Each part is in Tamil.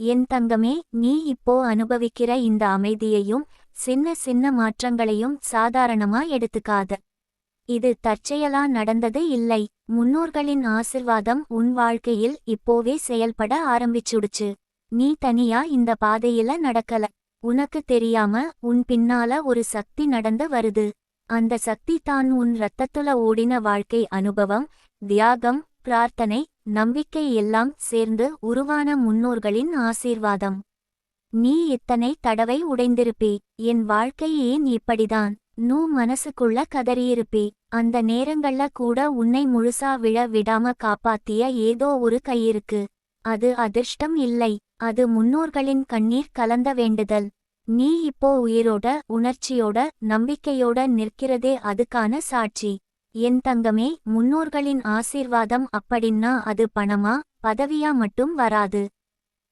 என் தங்கமே, நீ இப்போ அனுபவிக்கிற இந்த அமைதியையும் சின்ன சின்ன மாற்றங்களையும் சாதாரணமா எடுத்துக்காத. இது தற்செயலா நடந்தது இல்லை. முன்னோர்களின் ஆசிர்வாதம் உன் வாழ்க்கையில் இப்போவே செயல்பட ஆரம்பிச்சுடுச்சு. நீ தனியா இந்த பாதையில நடக்கல. உனக்கு தெரியாம உன் பின்னால ஒரு சக்தி நடந்து வருது. அந்த சக்தி தான் உன் இரத்தத்துல ஓடின வாழ்க்கை அனுபவம், தியாகம், பிரார்த்தனை, நம்பிக்கை எல்லாம் சேர்ந்து உருவான முன்னோர்களின் ஆசீர்வாதம். நீ இத்தனை தடவை உடைந்திருப்பே. என் வாழ்க்கை ஏன் இப்படிதான் நூ மனசுக்குள்ள கதறியிருப்பே. அந்த நேரங்கள்ல கூட உன்னை முழுசா விழ விடாம காப்பாத்திய ஏதோ ஒரு கையிருக்கு. அது அதிர்ஷ்டம் இல்லை, அது முன்னோர்களின் கண்ணீர் கலந்த வேண்டுதல். நீ இப்போ உயிரோட, உணர்ச்சியோட, நம்பிக்கையோட நிற்கிறதே அதுக்கான சாட்சி. என் தங்கமே, முன்னோர்களின் ஆசீர்வாதம் அப்படின்னா அது பணமா, பதவியா மட்டும் வராது.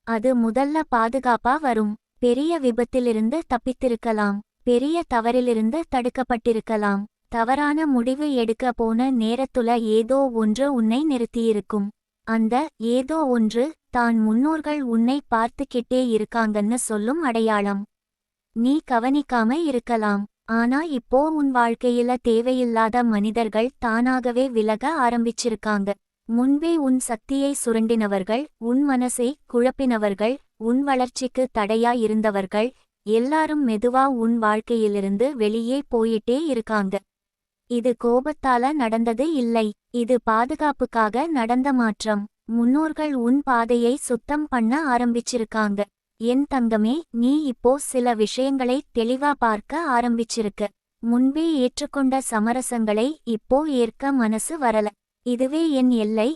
அது முதல்ல பாதுகாப்பா வரும். பெரிய விபத்திலிருந்து தப்பித்திருக்கலாம், பெரிய தவறிலிருந்து தடுக்கப்பட்டிருக்கலாம். தவறான முடிவு எடுக்க போன நேரத்துல ஏதோ ஒன்று உன்னை நிறுத்தியிருக்கும். அந்த ஏதோ ஒன்று தான் முன்னோர்கள் உன்னை பார்த்துக்கிட்டே இருக்காங்கன்னு சொல்லும் அடையாளம். நீ கவனிக்காம இருக்கலாம், ஆனா இப்போ உன் வாழ்க்கையில தேவையில்லாத மனிதர்கள் தானாகவே விலக ஆரம்பிச்சிருக்காங்க. முன்பே உன் சக்தியை சுரண்டினவர்கள், உன் மனசை குழப்பினவர்கள், உன் வளர்ச்சிக்கு தடையா இருந்தவர்கள் எல்லாரும் மெதுவா உன் வாழ்க்கையிலிருந்து வெளியே போயிட்டே இருக்காங்க. இது கோபத்தால நடந்தது இல்லை, இது பாதுகாப்புக்காக நடந்த மாற்றம். முன்னோர்கள் உன் பாதையை சுத்தம் பண்ண ஆரம்பிச்சிருக்காங்க. என் தங்கமே, நீ இப்போ சில விஷயங்களை தெளிவா பார்க்க ஆரம்பிச்சிருக்க. முன்பே ஏற்றுக்கொண்ட சமரசங்களை இப்போ ஏற்க மனசு வரல. இதுவே என் எல்லை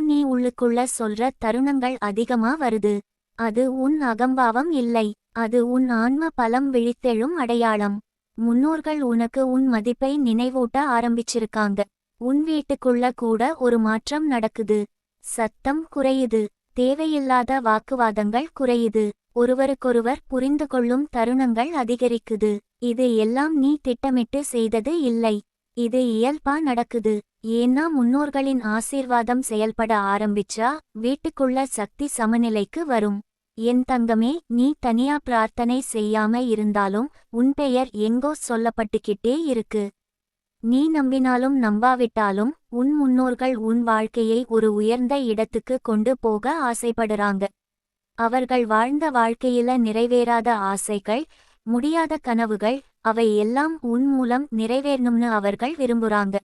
நீ உள்ளுக்குள்ள சொல்ற தருணங்கள் அதிகமா வருது. அது உன் அகம்பாவம் இல்லை, அது உன் ஆன்ம பலம் விழித்தெழும் அடையாளம். முன்னோர்கள் உனக்கு உன் மதிப்பை நினைவூட்ட ஆரம்பிச்சிருக்காங்க. உன் வீட்டுக்குள்ள கூட ஒரு மாற்றம் நடக்குது. சத்தம் குறையுது, தேவையில்லாத வாக்குவாதங்கள் குறையுது, ஒருவருக்கொருவர் புரிந்து கொள்ளும் தருணங்கள் அதிகரிக்குது. இது எல்லாம் நீ திட்டமிட்டு செய்தது இல்லை, இது இயல்பா நடக்குது. ஏன்னா முன்னோர்களின் ஆசீர்வாதம் செயல்பட ஆரம்பிச்சா வீட்டுக்குள்ள சக்தி சமநிலைக்கு வரும். என் தங்கமே, நீ தனியா பிரார்த்தனை செய்யாம இருந்தாலும் உன் பெயர் எங்கோ சொல்லப்பட்டுக்கிட்டே இருக்கு. நீ நம்பினாலும் நம்பாவிட்டாலும் உன் முன்னோர்கள் உன் வாழ்க்கையை ஒரு உயர்ந்த இடத்துக்கு கொண்டு போக ஆசைப்படுறாங்க. அவர்கள் வாழ்ந்த வாழ்க்கையில நிறைவேறாத ஆசைகள், முடியாத கனவுகள், அவை எல்லாம் உன் மூலம் நிறைவேறணும்னு அவர்கள் விரும்புறாங்க.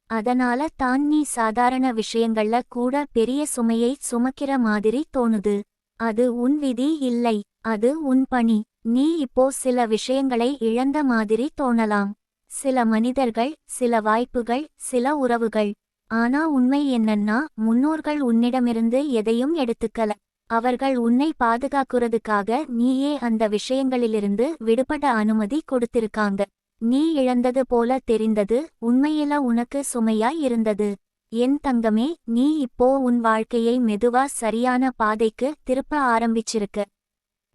அதனால தான் நீ சாதாரண விஷயங்கள்ல கூட பெரிய சுமையை சுமக்கிற மாதிரி தோணுது. அது உன் விதி இல்லை, அது உன் பணி. நீ இப்போ சில விஷயங்களை இழந்த மாதிரி தோணலாம், சில மனிதர்கள், சில வாய்ப்புகள், சில உறவுகள். ஆனா உண்மை என்னன்னா, முன்னோர்கள் உன்னிடமிருந்து எதையும் எடுத்துக்கல. அவர்கள் உன்னை பாதுகாக்கிறதுக்காக நீயே அந்த விஷயங்களிலிருந்து விடுபட அனுமதி கொடுத்திருக்காங்க. நீ இழந்தது போல தெரிந்தது, உண்மையில உனக்கு சுமையாய் இருந்தது. என் தங்கமே, நீ இப்போ உன் வாழ்க்கையை மெதுவா சரியான பாதைக்கு திருப்ப ஆரம்பிச்சிருக்க.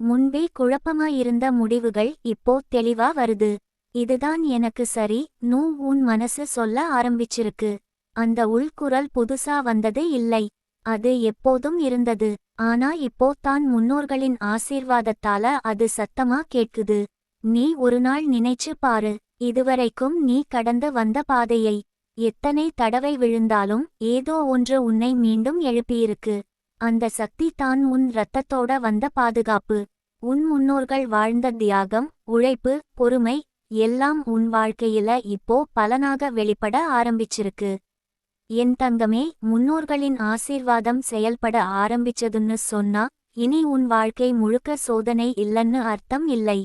முன்பே குழப்பமாயிருந்த முடிவுகள் இப்போ தெளிவா வருது. இதுதான் எனக்கு சரி உன் மனசு சொல்ல ஆரம்பிச்சிருக்கு. அந்த உள்குரல் புதுசா வந்தது இல்லை, அது எப்போதும் இருந்தது. ஆனா இப்போ தான் முன்னோர்களின் ஆசீர்வாதத்தால அது சத்தமா கேட்குது. நீ ஒரு நாள் நினைச்சு பாரு, இதுவரைக்கும் நீ கடந்து வந்த பாதையை. எத்தனை தடவை விழுந்தாலும் ஏதோ ஒன்று உன்னை மீண்டும் எழுப்பியிருக்கு. அந்த சக்தி தான் உன் இரத்தத்தோட வந்த பாதுகாப்பு. உன் முன்னோர்கள் வாழ்ந்த தியாகம், உழைப்பு, பொறுமை எல்லாம் உன் வாழ்க்கையில இப்போ பலனாக வெளிப்பட ஆரம்பிச்சிருக்கு. என் தங்கமே, முன்னோர்களின் ஆசீர்வாதம் செயல்பட ஆரம்பிச்சதுன்னு சொன்னா இனி உன் வாழ்க்கை முழுக்க சோதனை இல்லைன்னு அர்த்தம் இல்லை.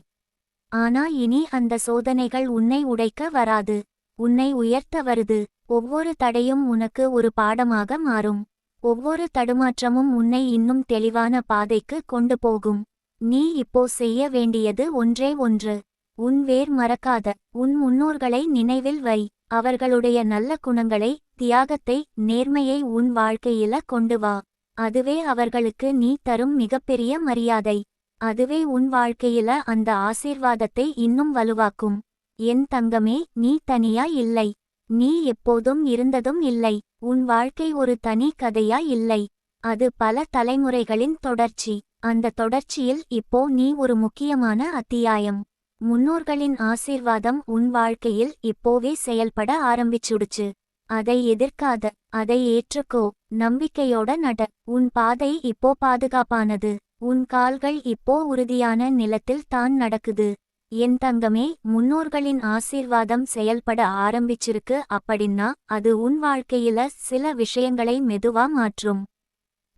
ஆனா இனி அந்த சோதனைகள் உன்னை உடைக்க வராது, உன்னை உயர்த்த வருது. ஒவ்வொரு தடையும் உனக்கு ஒரு பாடமாக மாறும். ஒவ்வொரு தடுமாற்றமும் உன்னை இன்னும் தெளிவான பாதைக்கு கொண்டு போகும். நீ இப்போ செய்ய வேண்டியது ஒன்றே ஒன்று. உன் வேர் மறக்காத. உன் முன்னோர்களை நினைவில் வை. அவர்களுடைய நல்ல குணங்களை, தியாகத்தை, நேர்மையை உன் வாழ்க்கையில கொண்டு வா. அதுவே அவர்களுக்கு நீ தரும் மிகப்பெரிய மரியாதை. அதுவே உன் வாழ்க்கையில அந்த ஆசீர்வாதத்தை இன்னும் வலுவாக்கும். என் தங்கமே, நீ தனியா இல்லை. நீ எப்போதும் இருந்ததும் இல்லை. உன் வாழ்க்கை ஒரு தனி கதையா இல்லை, அது பல தலைமுறைகளின் தொடர்ச்சி. அந்த தொடர்ச்சியில் இப்போ நீ ஒரு முக்கியமான அத்தியாயம். முன்னோர்களின் ஆசீர்வாதம் உன் வாழ்க்கையில் இப்போவே செயல்பட ஆரம்பிச்சுடுச்சு. அதை எதிர்க்காத, அதை ஏற்றுக்கோ. நம்பிக்கையோட நட. உன் பாதை இப்போ பாதுகாப்பானது. உன் கால்கள் இப்போ உறுதியான நிலத்தில் தான் நடக்குது. என் தங்கமே, முன்னோர்களின் ஆசீர்வாதம் செயல்பட ஆரம்பிச்சிருக்கு அப்படின்னா அது உன் வாழ்க்கையில சில விஷயங்களை மெதுவா மாற்றும்.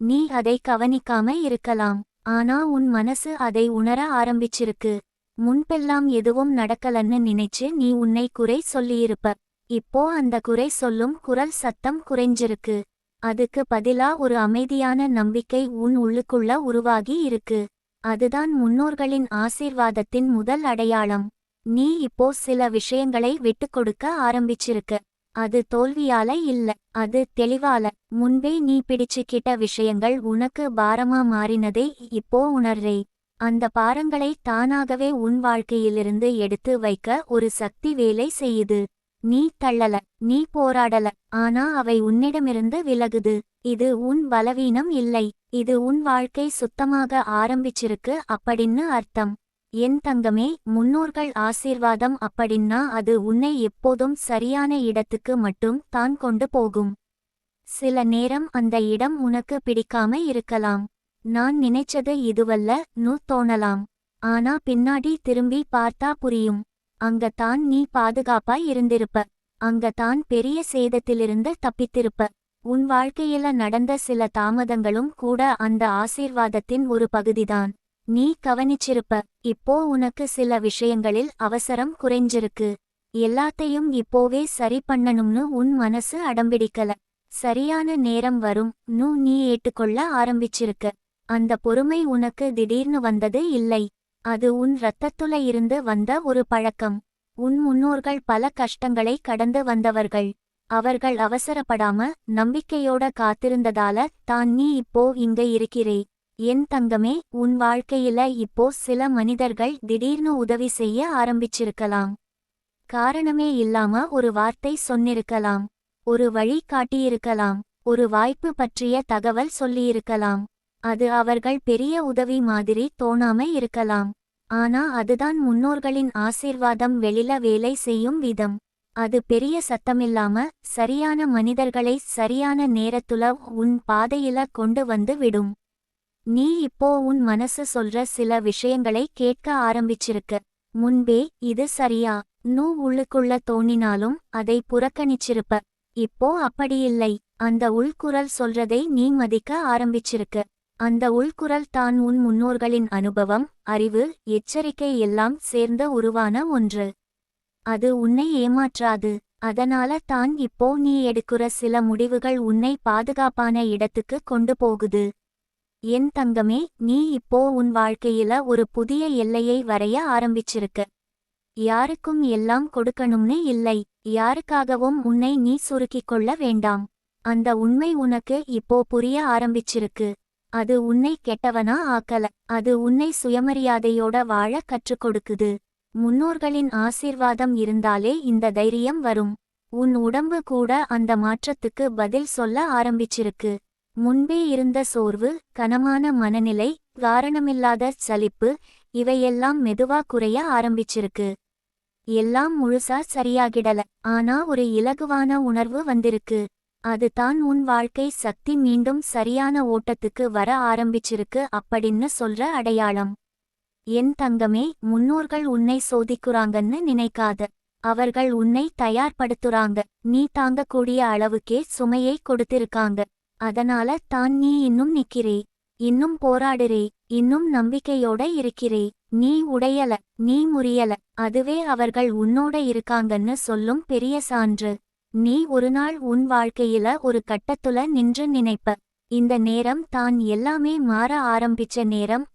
நீ அதை கவனிக்காம இருக்கலாம். ஆனா உன் மனசு அதை உணர ஆரம்பிச்சிருக்கு. முன்பெல்லாம் எதுவும் நடக்கலன்னு நினைச்சு நீ உன்னை குறை சொல்லியிருப்ப. இப்போ அந்த குறை சொல்லும் குரல் சத்தம் குறைஞ்சிருக்கு. அதுக்கு பதிலா ஒரு அமைதியான நம்பிக்கை உன் உள்ளுக்குள்ள உருவாகி இருக்கு. அதுதான் முன்னோர்களின் ஆசீர்வாதத்தின் முதல் அடையாளம். நீ இப்போ சில விஷயங்களை விட்டுக்கொடுக்க ஆரம்பிச்சிருக்க. அது தோல்வியால இல்ல, அது தெளிவால. முன்பே நீ பிடிச்சுக்கிட்ட விஷயங்கள் உனக்கு பாரமா மாறினதை இப்போ உணர்றே. அந்த பாரங்களை தானாகவே உன் வாழ்க்கையிலிருந்து எடுத்து வைக்க ஒரு சக்தி வேலை செய்யுது. நீ தள்ளல, நீ போராடல, ஆனா அவை உன்னிடமிருந்து விலகுது. இது உன் பலவீனம் இல்லை, இது உன் வாழ்க்கை சுத்தமாக ஆரம்பிச்சிருக்கு அப்படின்னு அர்த்தம். என் தங்கமே, முன்னோர்கள் ஆசீர்வாதம் அப்படின்னா அது உன்னை எப்போதும் சரியான இடத்துக்கு மட்டும் தான் கொண்டு போகும். சில நேரம் அந்த இடம் உனக்கு பிடிக்காம இருக்கலாம். நான் நினைச்சது இதுவல்ல நு தோணலாம். ஆனா பின்னாடி திரும்பி பார்த்தா புரியும். அங்கத்தான் நீ பாதுகாப்பாய் இருந்திருப்ப. அங்கத்தான் பெரிய சேதத்திலிருந்து தப்பித்திருப்ப. உன் வாழ்க்கையில நடந்த சில தாமதங்களும் கூட அந்த ஆசீர்வாதத்தின் ஒரு பகுதிதான். நீ கவனிச்சிருப்ப. இப்போ உனக்கு சில விஷயங்களில் அவசரம் குறைஞ்சிருக்கு. எல்லாத்தையும் இப்போவே சரி பண்ணணும்னு உன் மனசு அடம்பிடிக்கல. சரியான நேரம் வரும் நீ ஏற்றுக்கொள்ள ஆரம்பிச்சிருக்க. அந்த பொறுமை உனக்கு திடீர்னு வந்தது இல்லை. அது உன் இரத்தத்துல இருந்து வந்த ஒரு பழக்கம். உன் முன்னோர்கள் பல கஷ்டங்களை கடந்து வந்தவர்கள். அவர்கள் அவசரப்படாம நம்பிக்கையோட காத்திருந்ததால தான் நீ இப்போ இங்க இருக்கிறே. என் தங்கமே, உன் வாழ்க்கையில இப்போ சில மனிதர்கள் திடீர்னு உதவி செய்ய ஆரம்பிச்சிருக்கலாம். காரணமே இல்லாம ஒரு வார்த்தை சொன்னிருக்கலாம். ஒரு வழி காட்டியிருக்கலாம். ஒரு வாய்ப்பு பற்றிய தகவல் சொல்லியிருக்கலாம். அது அவர்கள் பெரிய உதவி மாதிரி தோணாம இருக்கலாம். ஆனா அதுதான் முன்னோர்களின் ஆசீர்வாதம் வெளில வேலை செய்யும் விதம். அது பெரிய சத்தமில்லாம சரியான மனிதர்களை சரியான நேரத்துல உன் பாதையில கொண்டு வந்து விடும். நீ இப்போ உன் மனசு சொல்ற சில விஷயங்களை கேட்க ஆரம்பிச்சிருக்க. முன்பே இது சரியா உள்ளுக்குள்ள தோணினாலும் அதை புறக்கணிச்சிருப்ப. இப்போ அப்படியில்லை. அந்த உள்குரல் சொல்றதை நீ மதிக்க ஆரம்பிச்சிருக்க. அந்த உள்குரல் தான் உன் முன்னோர்களின் அனுபவம், அறிவு, எச்சரிக்கை எல்லாம் சேர்ந்த உருவான ஒன்று. அது உன்னை ஏமாற்றாது. அதனால தான் இப்போ நீ எடுக்கிற சில முடிவுகள் உன்னை பாதுகாப்பான இடத்துக்கு கொண்டு போகுது. என் தங்கமே, நீ இப்போ உன் வாழ்க்கையில ஒரு புதிய எல்லையை வரைய ஆரம்பிச்சிருக்க. யாருக்கும் எல்லாம் கொடுக்கணும்னு இல்லை. யாருக்காகவும் உன்னை நீ சுருக்கிக் கொள்ள வேண்டாம். அந்த உண்மை உனக்கு இப்போ புரிய ஆரம்பிச்சிருக்கு. அது உன்னை கெட்டவனா ஆக்கல. அது உன்னை சுயமரியாதையோட வாழ கற்றுக் கொடுக்குது. முன்னோர்களின் ஆசீர்வாதம் இருந்தாலே இந்த தைரியம் வரும். உன் உடம்பு கூட அந்த மாற்றத்துக்கு பதில் சொல்ல ஆரம்பிச்சிருக்கு. முன்பே இருந்த சோர்வு, கனமான மனநிலை, காரணமில்லாத சலிப்பு, இவையெல்லாம் மெதுவா குறைய ஆரம்பிச்சிருக்கு. எல்லாம் முழுசா சரியாகிடல, ஆனா ஒரு இலகுவான உணர்வு வந்திருக்கு. அது தான் உன் வாழ்க்கை சக்தி மீண்டும் சரியான ஓட்டத்துக்கு வர ஆரம்பிச்சிருக்கு அப்படின்னு சொல்ற அடையாளம். என் தங்கமே, முன்னோர்கள் உன்னை சோதிக்குறாங்கன்னு நினைக்காத. அவர்கள் உன்னை தயார்படுத்துறாங்க. நீ தாங்கக்கூடிய அளவுக்கே சுமையை கொடுத்திருக்காங்க. அதனால தான் நீ இன்னும் நிக்கிறே, இன்னும் போராடுறே, இன்னும் நம்பிக்கையோட இருக்கிறே. நீ உடையல, நீ முறியல. அதுவே அவர்கள் உன்னோட இருக்காங்கன்னு சொல்லும் பெரிய சான்று. நீ ஒருநாள் உன் வாழ்க்கையில ஒரு கட்டத்துல நின்று நினைப்ப, இந்த நேரம் தான் எல்லாமே மாற ஆரம்பிச்ச நேரம்.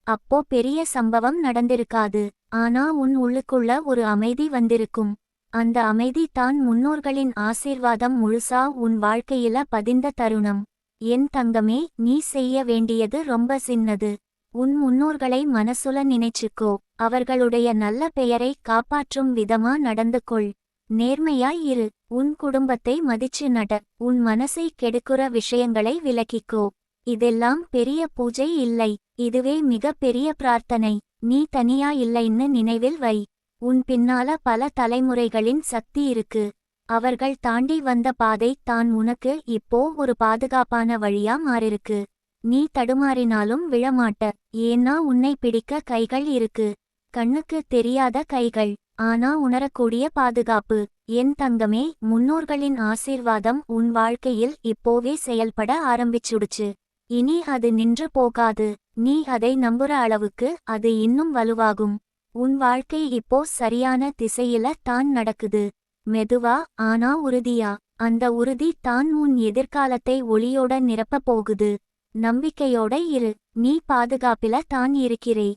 அப்போ பெரிய சம்பவம் நடந்திருக்காது. ஆனா உன் உள்ளுக்குள்ள ஒரு அமைதி வந்திருக்கும். அந்த அமைதி தான் முன்னோர்களின் ஆசீர்வாதம் முழுசா உன் வாழ்க்கையில பதிந்த தருணம். என் தங்கமே, நீ செய்ய வேண்டியது ரொம்ப சின்னது. உன் முன்னோர்களை மனசுல நினைச்சுக்கோ. அவர்களுடைய நல்ல பெயரை காப்பாற்றும் விதமா நடந்து கொள். நேர்மையாய் இரு. உன் குடும்பத்தை மதிச்சு நட. உன் மனசை கெடுக்குற விஷயங்களை விலக்கிக்கோ. இதெல்லாம் பெரிய பூஜை இல்லை. இதுவே மிக பெரிய பிரார்த்தனை. நீ தனியா இல்லைன்னு நினைவில் வை. உன் பின்னால பல தலைமுறைகளின் சக்தி இருக்கு. அவர்கள் தாண்டி வந்த பாதை தான் உனக்கு இப்போ ஒரு பாதுகாப்பான வழியா மாறிருக்கு. நீ தடுமாறினாலும் விழமாட்ட. ஏன்னா உன்னை பிடிக்க கைகள் இருக்கு. கண்ணுக்கு தெரியாத கைகள், ஆனா உணரக்கூடிய பாதுகாப்பு. என் தங்கமே, முன்னோர்களின் ஆசீர்வாதம் உன் வாழ்க்கையில் இப்போவே செயல்பட ஆரம்பிச்சுடுச்சு. இனி அது நின்று போகாது. நீ அதை நம்புற அளவுக்கு அது இன்னும் வலுவாகும். உன் வாழ்க்கை இப்போ சரியான திசையில தான் நடக்குது. மெதுவா ஆனா உறுதியா. அந்த உறுதி தான் உன் எதிர்காலத்தை ஒளியோட நிரப்ப போகுது. நம்பிக்கையோட இரு. நீ பாதுகாப்பில தான் இருக்கிறே.